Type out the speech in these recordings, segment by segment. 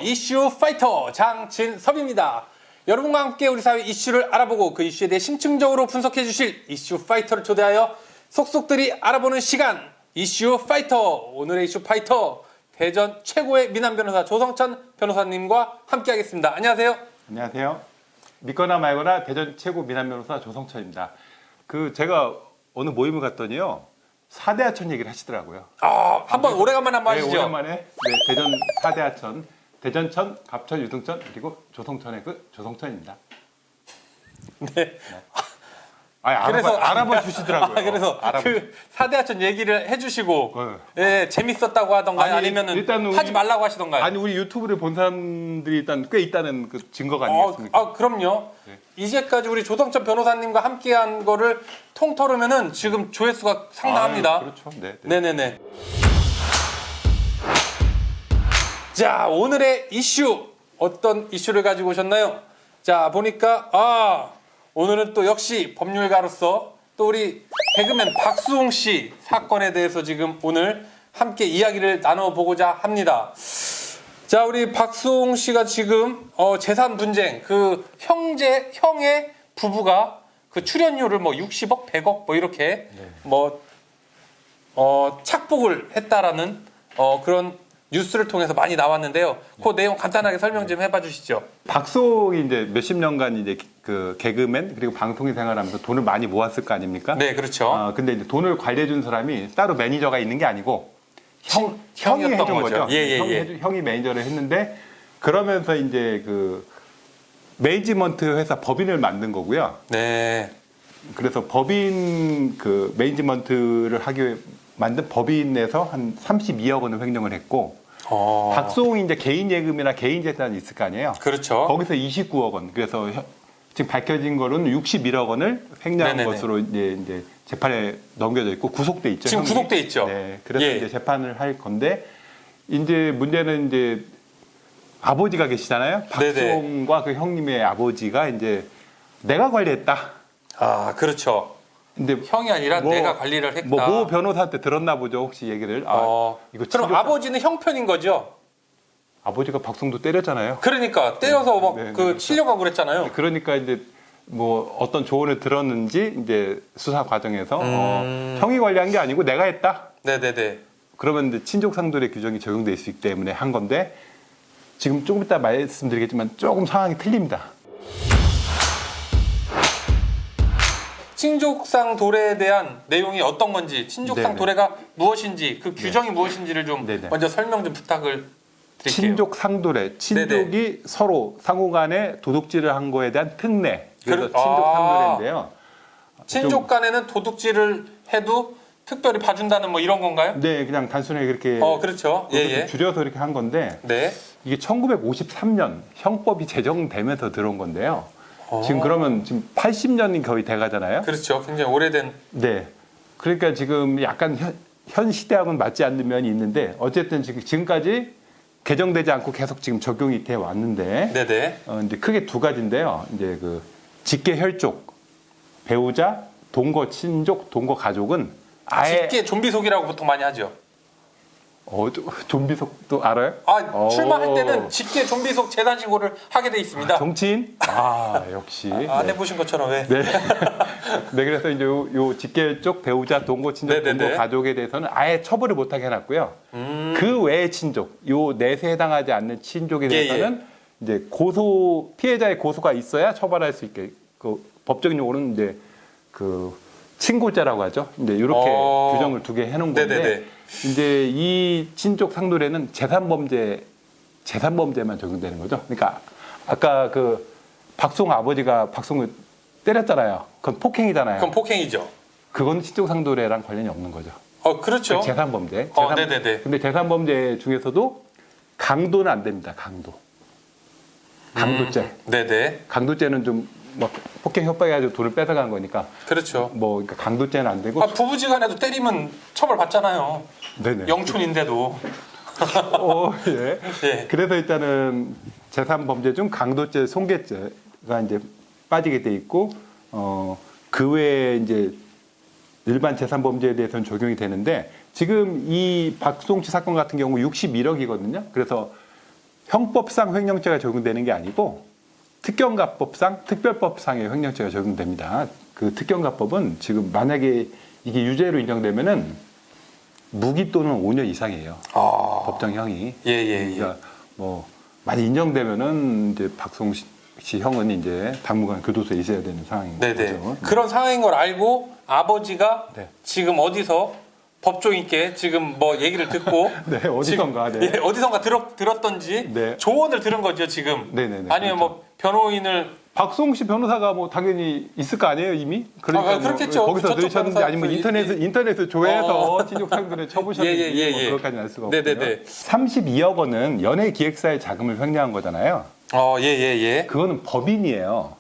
이슈 파이터 장진섭입니다. 여러분과 함께 우리 사회 이슈를 알아보고 그 이슈에 대해 심층적으로 분석해 주실 이슈 파이터를 초대하여 속속들이 알아보는 시간, 이슈 파이터. 오늘의 이슈 파이터, 대전 최고의 미남 변호사 조성천 변호사님과 함께 하겠습니다. 안녕하세요. 안녕하세요. 믿거나 말거나 대전 최고 미남 변호사 조성천입니다. 제가 어느 모임을 갔더니요, 4대 하천 얘기를 하시더라고요. 한번 오래간만에 한번 하시죠. 오랜만에 대전 4대 하천, 대전천, 갑천, 유등천, 그리고 조성천의 조성천입니다. 네. 알아봐 주시더라고요. 그래서 그 4대 하천 얘기를 해주시고, 예, 재밌었다고 하던가요? 아니면은 하지 말라고 하시던가요? 아니, 우리 유튜브를 본 사람들이 일단 꽤 있다는 그 증거가 아니겠습니까? 그럼요. 네. 이제까지 우리 조성천 변호사님과 함께한 거를 통틀으면은 지금 조회수가 상당합니다. 그렇죠. 네. 네네네. 자, 오늘의 이슈, 어떤 이슈를 가지고 오셨나요? 자, 보니까 오늘은 또 역시 법률가로서 또 우리 개그맨 박수홍 씨 사건에 대해서 지금 오늘 함께 이야기를 나눠보고자 합니다. 자, 우리 박수홍 씨가 지금 재산 분쟁, 그 형의 부부가 그 출연료를 뭐 60억, 100억 뭐 이렇게 착복을 했다라는 그런 뉴스를 통해서 많이 나왔는데요. 그 내용 간단하게 설명 좀 해봐 주시죠. 박수홍이 이제 몇십 년간 이제 그 개그맨 그리고 방송인 생활하면서 돈을 많이 모았을 거 아닙니까? 네, 그렇죠. 근데 이제 돈을 관리해 준 사람이 따로 매니저가 있는 게 아니고 형이 해준 거죠. 형이 매니저를 했는데, 그러면서 이제 그 매니지먼트 회사 법인을 만든 거고요. 네. 그래서 법인 그 매니지먼트를 하기 위해 만든 법인에서 한 32억 원을 횡령을 했고, 박수홍이 이제 개인 예금이나 개인 재산이 있을 거 아니에요. 그렇죠. 거기서 29억 원. 그래서 지금 밝혀진 거는 61억 원을 횡령한 것으로 이제 재판에 넘겨져 있고 구속돼 있죠. 지금 구속돼 있죠. 네. 그래서 이제 재판을 할 건데, 이제 문제는 이제 아버지가 계시잖아요. 박수홍과 그 형님의 아버지가 이제 내가 관리했다. 그렇죠. 근데 형이 아니라 내가 관리를 했다. 모 변호사한테 들었나 보죠, 혹시 얘기를. 이거 그럼 아버지는 형편인 거죠? 아버지가 박수홍도 때렸잖아요. 그러니까 때려서 그렇죠. 치려고 그랬잖아요. 그러니까 이제 뭐 어떤 조언을 들었는지 이제 수사 과정에서 형이 관리한 게 아니고 내가 했다. 네네네. 그러면 이제 친족 상돌의 규정이 적용돼 있기 때문에 한 건데, 지금 조금 이따 말씀드리겠지만 조금 상황이 틀립니다. 친족상 도래에 대한 내용이 어떤 건지, 친족상 도래가 무엇인지, 그 규정이 무엇인지를 좀 먼저 설명 좀 부탁을 드릴게요. 친족 상도래, 친족이 서로 상호간에 도둑질을 한 거에 대한 특례, 그래서 친족 상도래인데요. 친족 간에는 도둑질을 해도 특별히 봐준다는 뭐 이런 건가요? 네, 그냥 단순하게 그렇게 그렇죠. 줄여서 이렇게 한 건데, 이게 1953년 형법이 제정되면서 들어온 건데요. 지금 그러면 지금 80년이 거의 돼가잖아요. 그렇죠. 굉장히 오래된. 네. 그러니까 지금 약간 현 시대하고는 맞지 않는 면이 있는데, 어쨌든 지금까지 개정되지 않고 계속 지금 적용이 돼 왔는데, 이제 크게 두 가지인데요. 이제 그 직계 혈족, 배우자, 동거 친족, 동거 가족은 아예 직계 좀비속이라고 보통 많이 하죠. 좀비속도 알아요? 출마할 때는 직계 좀비속 재단 신고를 하게 돼 있습니다. 정치인? 역시. 안 해보신 것처럼 왜? 네. 네, 그래서 이제 요 직계쪽 배우자, 동거, 친족, 동거 가족에 대해서는 아예 처벌을 못하게 해놨고요. 그 외의 친족, 요 넷에 해당하지 않는 친족에 대해서는 이제 피해자의 고소가 있어야 처벌할 수 있게, 그 법적인 용어는 이제 그 친고죄라고 하죠. 이제 이렇게 규정을 두 개 해놓은 건데, 이제 이 친족 상도례는 재산범죄만 적용되는 거죠. 그러니까 아까 그 박수홍 아버지가 박수홍을 때렸잖아요. 그건 폭행이잖아요. 그건 폭행이죠. 그건 친족 상도례랑 관련이 없는 거죠. 그렇죠. 재산범죄. 근데 재산범죄 중에서도 강도는 안 됩니다. 강도죄. 강도죄는 좀 뭐 폭행 협박해가지고 돈을 뺏어간 거니까. 그렇죠. 그러니까 강도죄는 안 되고. 부부지간에도 때리면 처벌 받잖아요. 네네. 영촌인데도. 그래서 일단은 재산범죄 중 강도죄, 손괴죄가 이제 빠지게 돼 있고, 그 외에 이제 일반 재산범죄에 대해서는 적용이 되는데, 지금 이 박수홍 씨 사건 같은 경우 61억이거든요. 그래서 형법상 횡령죄가 적용되는 게 아니고 특경가법상 특별법상의 횡령죄가 적용됩니다. 그 특경가법은 지금 만약에 이게 유죄로 인정되면은 무기 또는 5년 이상이에요. 법정형이. 그러니까 뭐 많이 인정되면은 이제 박송식 씨 형은 이제 당분간 교도소에 있어야 되는 상황인 거죠. 그런 상황인 걸 알고 아버지가 네. 지금 어디서 법조인께 지금 뭐 얘기를 듣고 네, 어디선가. 지금, 어디선가 들었던지 네. 조언을 들은 거죠 지금. 네네네. 아니면 그렇죠. 뭐 변호인을 박송식 변호사가 뭐 당연히 있을 거 아니에요 이미? 그러니까 그렇겠죠. 뭐 거기서 저쪽 들으셨는지 변호사 아니면 인터넷을 조회해서 친족상들을 쳐보셨는지 뭐 그것까지는 알 수가 없고요. 32억 원은 연예기획사의 자금을 횡령한 거잖아요. 그거는 법인이에요.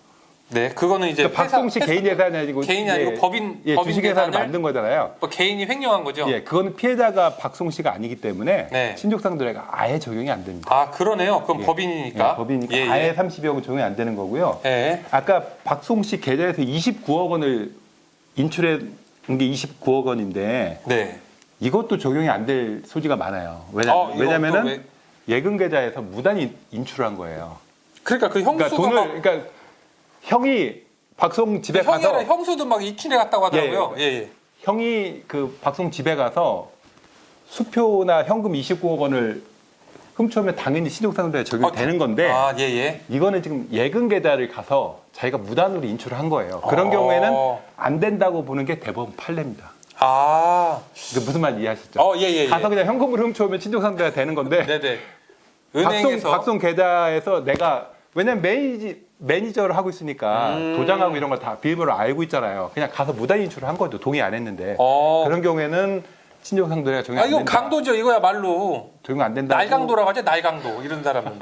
네, 그거는 이제 그러니까 박송식 개인 예산이 아니고 개인이 아니고 법인 주식회사를 만든 거잖아요. 뭐 개인이 횡령한 거죠. 그거는 피해자가 박송씨가 아니기 때문에 네. 친족상들에게 아예 적용이 안 됩니다. 아, 그러네요. 그럼 법인이니까. 법인이니까 아예 32억은 적용이 안 되는 거고요. 아까 박송씨 계좌에서 29억 원을 인출한 게 29억 원인데 이것도 적용이 안 될 소지가 많아요. 왜냐면은 예금 계좌에서 무단히 인출한 거예요. 그러니까 그 형수가 그러니까 형이 박송 집에 형이 가서 아니라 형수도 막 이춘에 갔다고 하더라고요. 형이 그 박송 집에 가서 수표나 현금 29억 원을 훔쳐오면 당연히 신용상도에 적용되는 건데 이거는 지금 예금 계좌를 가서 자기가 무단으로 인출을 한 거예요. 그런 경우에는 안 된다고 보는 게 대법원 판례입니다. 무슨 말 이해하시죠? 가서 그냥 현금으로 훔쳐오면 신용상도가 되는 건데 은행에서 박송 계좌에서 내가 왜냐면 매니저를 하고 있으니까 도장하고 이런 걸 다 비밀번호 알고 있잖아요. 그냥 가서 무단 인출을 한 거죠. 동의 안 했는데. 그런 경우에는 친족상도가 적용 안 된다. 이거 강도죠. 이거야 말로. 적용 안 된다. 날강도라고 하죠. 날강도. 이런 사람은.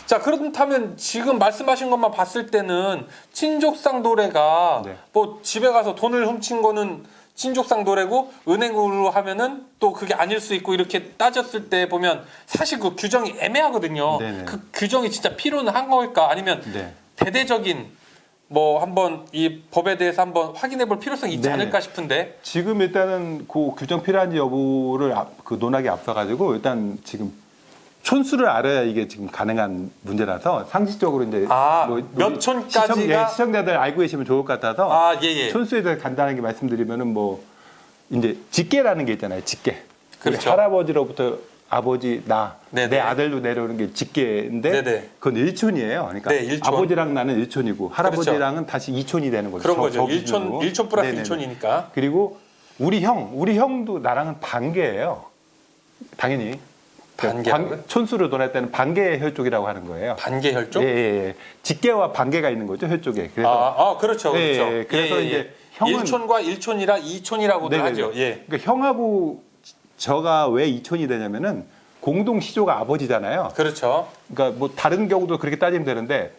자, 그렇다면 지금 말씀하신 것만 봤을 때는 친족상 도래가 뭐 집에 가서 돈을 훔친 거는 친족상 도래고 은행으로 하면은 또 그게 아닐 수 있고 이렇게 따졌을 때 보면 사실 그 규정이 애매하거든요. 그 규정이 진짜 필요는 한 걸까? 아니면 대대적인 뭐 한번 이 법에 대해서 한번 확인해 볼 필요성이 있지 않을까 싶은데 지금 일단은 그 규정 필요한지 여부를 그 논하기 앞서 가지고 일단 지금 촌수를 알아야 이게 지금 가능한 문제라서 상식적으로 이제 몇 촌까지가 시청자들 알고 계시면 좋을 것 같아서 촌수에 대해서 간단하게 말씀드리면은 뭐 이제 직계라는 게 있잖아요. 직계. 그렇죠. 할아버지로부터 아버지 내 아들로 내려오는 게 직계인데 그건 일촌이에요. 그러니까 일촌. 아버지랑 나는 일촌이고 할아버지랑은 다시 이촌이 되는 거죠. 그런 거죠. 일촌 플러스 일촌이니까. 그리고 우리 형도 나랑은 반계예요. 당연히. 촌수로 논할 때는 반계 혈족이라고 하는 거예요. 반계 혈족? 직계와 반계가 있는 거죠, 혈족에. 그래서 그렇죠. 그래서 이제 형은 1촌과 1촌이라 2촌이라고도 하죠. 그러니까 형하고 저가 왜 2촌이 되냐면은 공동 시조가 아버지잖아요. 그렇죠. 그러니까 뭐 다른 경우도 그렇게 따지면 되는데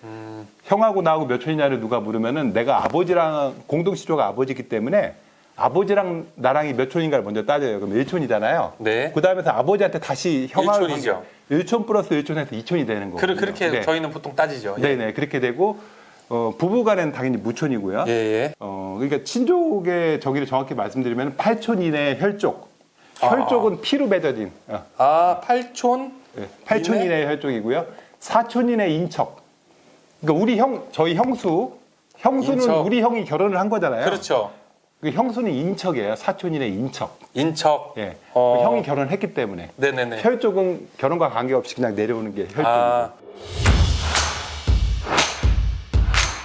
형하고 나하고 몇 촌이냐를 누가 물으면은 내가 아버지랑 공동 시조가 아버지이기 때문에 아버지랑 나랑이 몇 촌인가를 먼저 따져요. 그럼 1촌이잖아요. 그 다음에서 아버지한테 다시 형하고 1촌이죠. 1촌 플러스 1촌에서 2촌이 되는 거예요. 그렇게 저희는 보통 따지죠. 그렇게 되고 부부간에는 당연히 무촌이고요. 그러니까 친족의 정의를 정확히 말씀드리면 8촌 이내 혈족. 혈족은 피로 맺어진. 8촌? 8촌 이내 혈족이고요. 4촌 이내 인척. 그러니까 저희 형수는 인척. 우리 형이 결혼을 한 거잖아요. 그렇죠. 그 형수는 인척이에요. 사촌인의 인척. 그 형이 결혼했기 때문에. 혈족은 결혼과 관계없이 그냥 내려오는 게 혈족이고.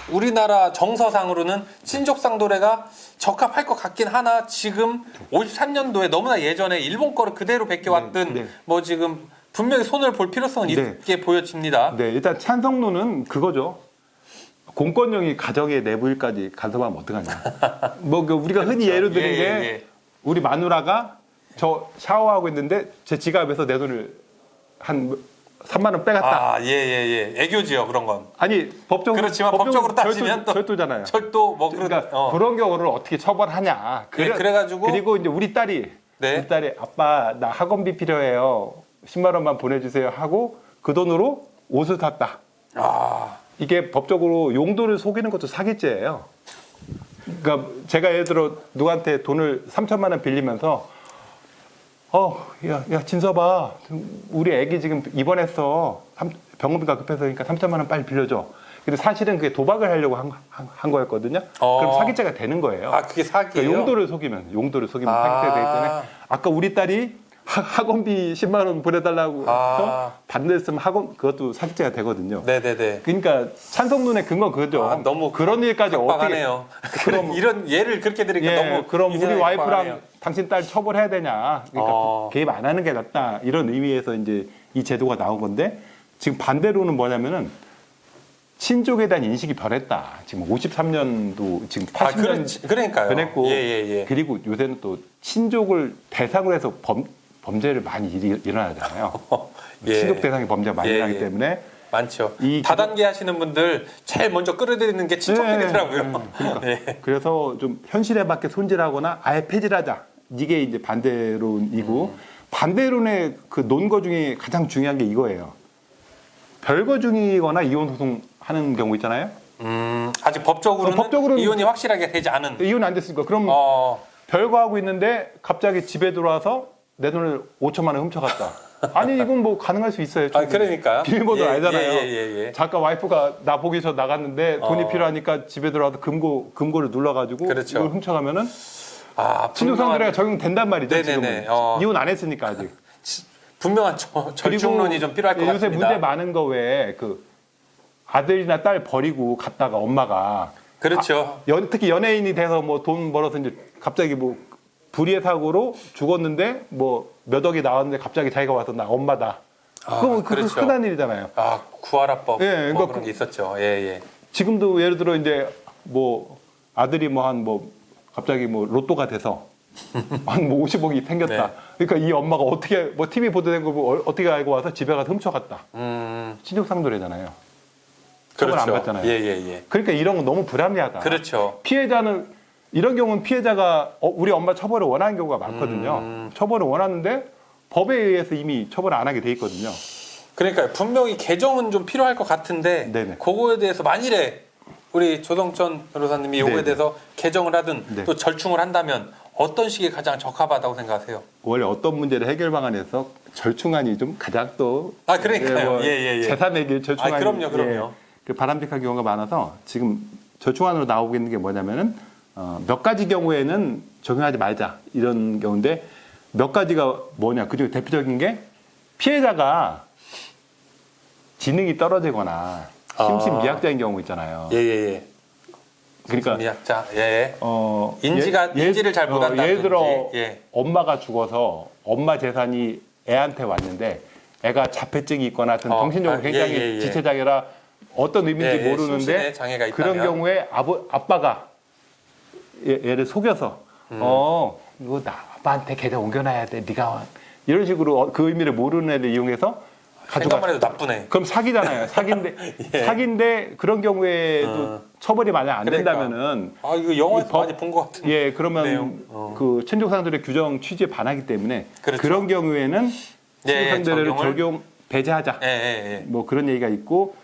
우리나라 정서상으로는 친족상 도래가 적합할 것 같긴 하나 지금 53년도에 너무나 예전에 일본 거를 그대로 베껴왔던 뭐 지금 분명히 손을 볼 필요성은 있게 보여집니다. 일단 찬성론은 그거죠. 공권력이 가정의 내부일까지 간섭하면 어떡하냐. 우리가 흔히 예를 드는 게 우리 마누라가 저 샤워하고 있는데 제 지갑에서 내 돈을 한 3만 원 빼갔다. 애교지요 그런 건. 아니 법적으로 그렇지만 법적으로 따지면 또 절도잖아요. 절도 뭐 그러니까 그런 경우를 어떻게 처벌하냐. 그래가지고 그리고 이제 우리 딸이 아빠 나 학원비 필요해요. 10만 원만 보내주세요 하고 그 돈으로 옷을 샀다. 이게 법적으로 용도를 속이는 것도 사기죄예요. 그러니까 제가 예를 들어 누구한테 돈을 3천만 원 빌리면서 야, 진서봐. 우리 애기 지금 입원했어. 병원비가 급해서 그러니까 3천만 원 빨리 빌려줘. 근데 사실은 그게 도박을 하려고 한 거였거든요. 그럼 사기죄가 되는 거예요. 아, 그게 사기예요? 그러니까 용도를 속이면 사기죄가 되기 때문에 아까 우리 딸이 학원비 10만 원 보내달라고 해서 반대했으면 그것도 사기죄가 되거든요. 네네네. 그러니까 찬성론의 근거 그거죠. 너무 그런 일까지 어떻게 빡빡하네요. 그럼 이런 예를 그렇게 드리니까 너무 그럼 이 우리 세상이 와이프랑 빡빡하네요. 당신 딸 처벌해야 되냐? 그러니까 개입 안 하는 게 낫다 이런 의미에서 이제 이 제도가 나온 건데 지금 반대로는 뭐냐면은 친족에 대한 인식이 변했다. 지금 53년도 지금 80년 그러니까요. 변했고 예. 그리고 요새는 또 친족을 대상으로 해서 범죄를 많이 일어나잖아요. 예. 친족 대상의 범죄가 많이 예, 일어나기 예. 때문에 많죠. 이 다단계 하시는 분들 제일 먼저 끌어들이는 게 친척들이더라고요. 그러니까. 예. 그래서 좀 현실에 맞게 손질하거나 아예 폐지하자. 이게 이제 반대론이고 반대론의 그 논거 중에 가장 중요한 게 이거예요. 별거 중이거나 이혼 소송 하는 경우 있잖아요. 아직 법적으로는, 법적으로는 이혼이 확실하게 되지 않은. 이혼 안 됐으니까 그럼 별거 하고 있는데 갑자기 집에 들어와서 내 돈을 5천만 원 훔쳐갔다. 아니 이건 뭐 가능할 수 있어요. 그러니까 비밀번호 알잖아요. 예. 잠깐 와이프가 나 보기 위해서 나갔는데 돈이 필요하니까 집에 들어와서 금고를 눌러가지고 그렇죠. 이걸 훔쳐가면은 분명한, 친족상대가 적용된단 말이죠. 네네네. 지금은 이혼 안 했으니까 아직. 분명한 절충론이 좀 필요할 것 요새 같습니다. 문제 많은 거 외에 그 아들이나 딸 버리고 갔다가 엄마가 그렇죠. 특히 연예인이 돼서 뭐 돈 벌어서 이제 갑자기 뭐 불의의 사고로 죽었는데 뭐 몇 억이 나왔는데 갑자기 자기가 와서 나 엄마다. 그거 그렇죠. 흔한 일이잖아요. 구하라법 예, 뭐 그러니까 그런 게 있었죠. 예. 지금도 예를 들어 이제 뭐 아들이 갑자기 뭐 로또가 돼서 한 뭐 50억이 생겼다. 네. 그러니까 이 엄마가 어떻게 뭐 TV 보도된 거 보고 어떻게 알고 와서 집에 가서 훔쳐갔다. 친족 상도래잖아요. 처벌 그렇죠. 안 받잖아요. 예. 그러니까 이런 건 너무 불합리하다. 그렇죠. 피해자는 이런 경우는 피해자가 우리 엄마 처벌을 원하는 경우가 많거든요. 처벌을 원하는데 법에 의해서 이미 처벌을 안 하게 돼 있거든요. 그러니까 분명히 개정은 좀 필요할 것 같은데 네네. 그거에 대해서 만일에 우리 조성천 변호사님이 이거에 네네. 대해서 개정을 하든 네. 또 절충을 한다면 어떤 식이 가장 적합하다고 생각하세요? 원래 어떤 문제를 해결 방안에서 절충안이 좀 가장 또 그러니까요. 예. 재산에게 절충안이 그럼요. 그 바람직한 경우가 많아서 지금 절충안으로 나오고 있는 게 뭐냐면은 몇 가지 경우에는 적용하지 말자 이런 경우인데 몇 가지가 뭐냐 그중에 대표적인 게 피해자가 지능이 떨어지거나 심신미약자인 경우 있잖아요. 예. 그러니까 미약자. 예. 인지를 인지를 잘 못한다든지. 예를 들어 예. 엄마가 죽어서 엄마 재산이 애한테 왔는데 애가 자폐증이 있거나 하여튼 정신적으로 굉장히 예. 지체장애라 어떤 의미인지 예, 모르는데 심신에 장애가 그런 있다면. 경우에 아빠가 얘를 속여서 이거 아빠한테 계좌 옮겨놔야 돼 네가 이런 식으로 그 의미를 모르는 애를 이용해서 생각만 해도 나쁘네. 그럼 사기잖아요. 사기인데 그런 경우에도 처벌이 만약 안 그러니까. 된다면은 이거 영화에서 많이 본 것 같은데. 예, 그러면 내용. 그 친족상들의 규정 취지에 반하기 때문에 그렇죠. 그런 경우에는 친족상들을 적용을? 배제하자. 예. 뭐 그런 얘기가 있고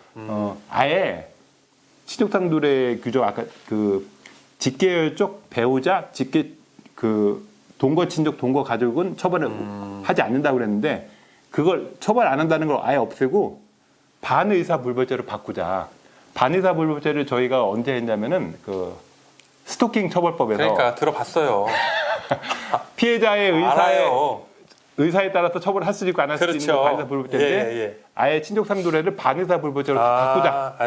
아예 친족상들의 규정 아까 그 직계열 쪽 배우자 그 동거 친족 동거 가족은 처벌을 하지 않는다고 그랬는데 그걸 처벌 안 한다는 걸 아예 없애고 반의사 불벌죄로 바꾸자. 반의사 불벌죄를 저희가 언제 했냐면은 그 스토킹 처벌법에서 그러니까 들어봤어요. 피해자의 알아요. 의사에 따라서 처벌할 수도 있고 안 할 수도 그렇죠. 있는 반의사 불벌죄인데 예. 아예 친족 상도례를 반의사 불벌죄로 바꾸자.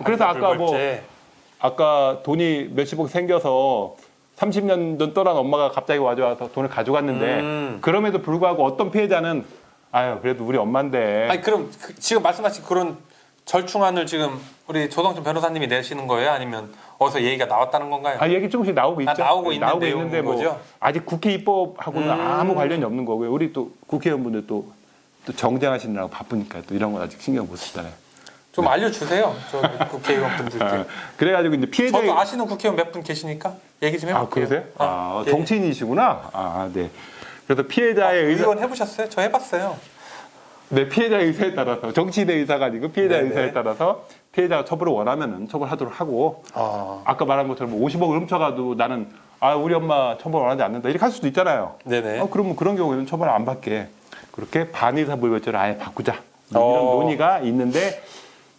그래서 아까 돈이 몇십억 생겨서 30년 전 떠난 엄마가 갑자기 와서 돈을 가져갔는데 그럼에도 불구하고 어떤 피해자는 그래도 우리 엄마인데. 그럼 지금 말씀하신 그런 절충안을 지금 우리 조성천 변호사님이 내시는 거예요? 아니면 어디서 얘기가 나왔다는 건가요? 얘기 조금씩 나오고 있죠. 나오고 있는데 뭐 거죠? 아직 국회 입법하고는 아무 관련이 없는 거고요. 우리 또 국회의원분들 또 정쟁하시느라고 바쁘니까 또 이런 건 아직 신경 못 쓰잖아요. 좀 알려주세요. 저 국회의원 분들께. 그래가지고 이제 피해자. 저도 아시는 국회의원 몇 분 계시니까 얘기 좀 해볼게요. 그러세요? 예. 정치인이시구나. 네. 그래서 피해자의 의원 해보셨어요? 저 해봤어요. 네, 피해자의 의사에 따라서 정치인의 의사가 아니고 피해자의 의사에 따라서 피해자가 처벌을 원하면은 처벌하도록 하고 아까 말한 것처럼 50억을 훔쳐가도 나는 아 우리 엄마 처벌 원하지 않는다 이렇게 할 수도 있잖아요. 네네. 그러면 그런 경우에는 처벌 안 받게 그렇게 반의사불벌죄를 아예 바꾸자 이런 논의가 있는데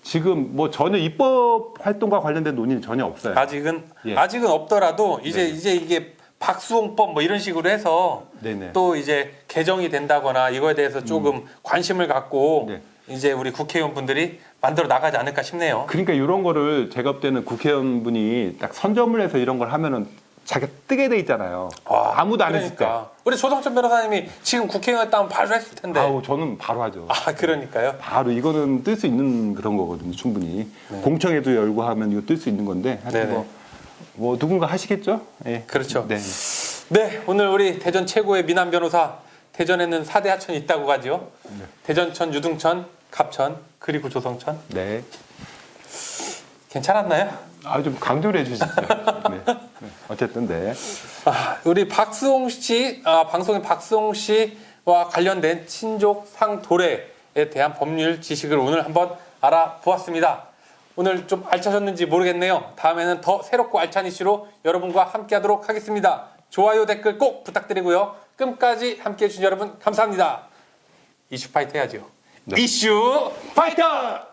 지금 뭐 전혀 입법 활동과 관련된 논의는 전혀 없어요. 아직은 예. 아직은 없더라도 네. 이제 이게 박수홍법 뭐 이런 식으로 해서 네네. 또 이제 개정이 된다거나 이거에 대해서 조금 관심을 갖고 네. 이제 우리 국회의원분들이 만들어 나가지 않을까 싶네요. 그러니까 이런 거를 제가 볼 때는 국회의원분이 딱 선점을 해서 이런 걸 하면은 자기가 뜨게 돼 있잖아요. 아무도 안 했을 때. 그러니까. 우리 조성천 변호사님이 지금 국회의원했다면 바로 했을 텐데. 아우 저는 바로 하죠. 아 그러니까요. 바로 이거는 뜰 수 있는 그런 거거든요. 충분히 공청회도 열고 하면 이거 뜰 수 있는 건데 하여튼 네네. 뭐 누군가 하시겠죠? 예. 그렇죠. 네. 네, 오늘 우리 대전 최고의 미남 변호사, 대전에는 4대 하천이 있다고 하죠. 대전천, 유등천, 갑천, 그리고 조성천. 네. 괜찮았나요? 아 좀 강조를 해주시죠. 네. 네. 어쨌든 네. 우리 박수홍 씨, 방송인 박수홍 씨와 관련된 친족 상도례에 대한 법률 지식을 오늘 한번 알아보았습니다. 오늘 좀 알차셨는지 모르겠네요. 다음에는 더 새롭고 알찬 이슈로 여러분과 함께하도록 하겠습니다. 좋아요, 댓글 꼭 부탁드리고요. 끝까지 함께해 주신 여러분 감사합니다. 이슈 파이터 해야죠. 네. 이슈 파이터!